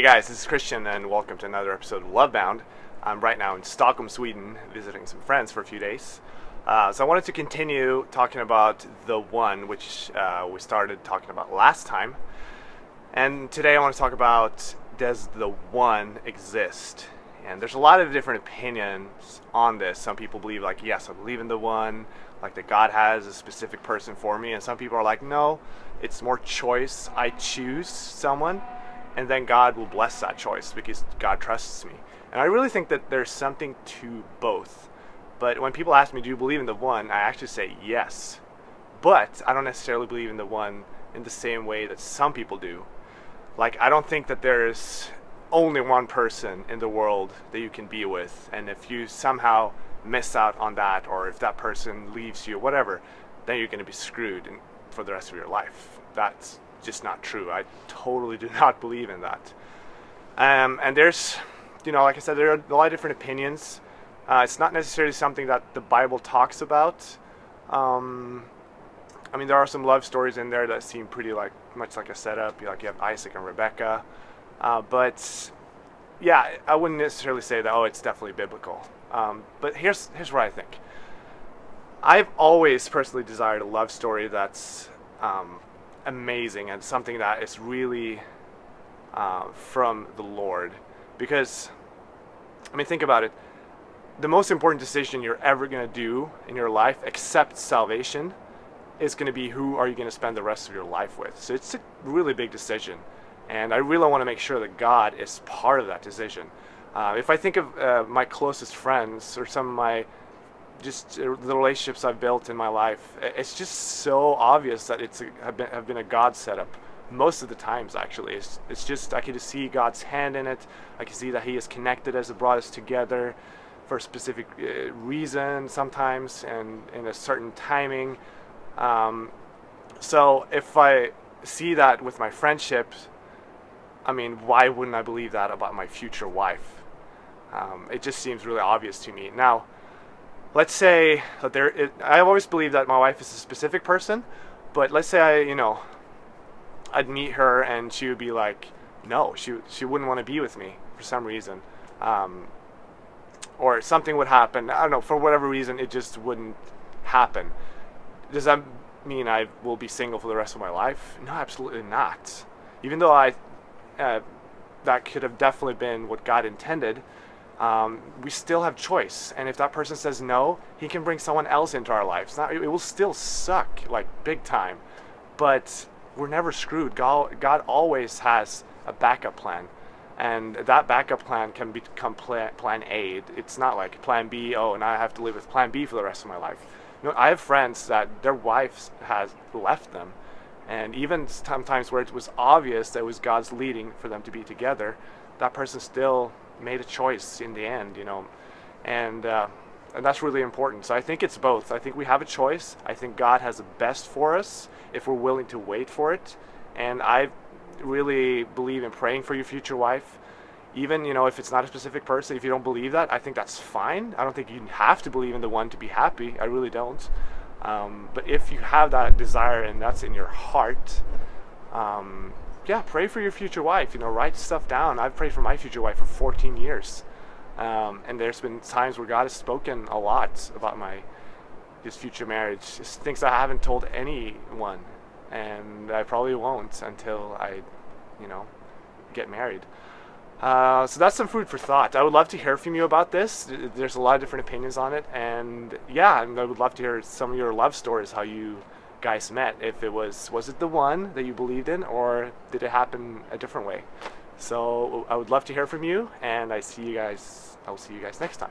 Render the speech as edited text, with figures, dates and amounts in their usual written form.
guys, this is Christian and welcome to another episode of Lovebound. I'm right now in Stockholm, Sweden, visiting some friends for a few days. So I wanted to continue talking about the one, which we started talking about last time. And today I want to talk about, does the one exist? And there's a lot of different opinions on this. Some people believe like, yes, I believe in the one, like that God has a specific person for me. And some people are like, no, it's more choice. I choose someone and then God will bless that choice because God trusts me. And I really think that there's something to both. But when people ask me, do you believe in the one? I actually say yes. But I don't necessarily believe in the one in the same way that some people do. Like, I don't think that there's only one person in the world that you can be with. And if you somehow miss out on that, or if that person leaves you, whatever, then you're going to be screwed for the rest of your life. That's just not true. I totally do not believe in that. And there's, like I said, there are a lot of different opinions. It's not necessarily something that the Bible talks about. I mean, there are some love stories in there that seem pretty much like a setup. Like you have Isaac and Rebecca. But yeah, I wouldn't necessarily say that, oh, it's definitely biblical. But here's what I think. I've always personally desired a love story that's amazing and something that is really from the Lord. Because, I mean, think about it. The most important decision you're ever going to do in your life, except salvation, is going to be who are you going to spend the rest of your life with. So it's a really big decision. And I really want to make sure that God is part of that decision. If I think of my closest friends or some of my the relationships I've built in my life, it's just so obvious that have been a God setup most of the times. Actually, it's just, I can just see God's hand in it. I can see that He is connected as it brought us together for a specific reason sometimes and in a certain timing. So if I see that with my friendships, I mean, why wouldn't I believe that about my future wife? It just seems really obvious to me. Now, let's say that I've always believed that my wife is a specific person, but let's say I'd meet her and she would be like, no, she wouldn't want to be with me for some reason. Or something would happen, I don't know, for whatever reason, it just wouldn't happen. Does that mean I will be single for the rest of my life? No, absolutely not. Even though that could have definitely been what God intended, we still have choice. And if that person says no, He can bring someone else into our lives. It will still suck, like big time, but we're never screwed. God always has a backup plan. And that backup plan can become plan A. It's not like plan B, oh, and I have to live with plan B for the rest of my life. I have friends that their wives has left them. And even sometimes where it was obvious that it was God's leading for them to be together, that person still made a choice in the end, And that's really important. So I think it's both. I think we have a choice. I think God has the best for us if we're willing to wait for it. And I really believe in praying for your future wife. Even, if it's not a specific person, if you don't believe that, I think that's fine. I don't think you have to believe in the one to be happy. I really don't. But if you have that desire and that's in your heart, yeah, pray for your future wife. Write stuff down. I've prayed for my future wife for 14 years. And there's been times where God has spoken a lot about this future marriage. Just things I haven't told anyone. And I probably won't until I, get married. So that's some food for thought. I would love to hear from you about this. There's a lot of different opinions on it. And yeah, I would love to hear some of your love stories, how you guys met. If it was it the one that you believed in, or did it happen a different way? So I would love to hear from you, and I will see you guys next time.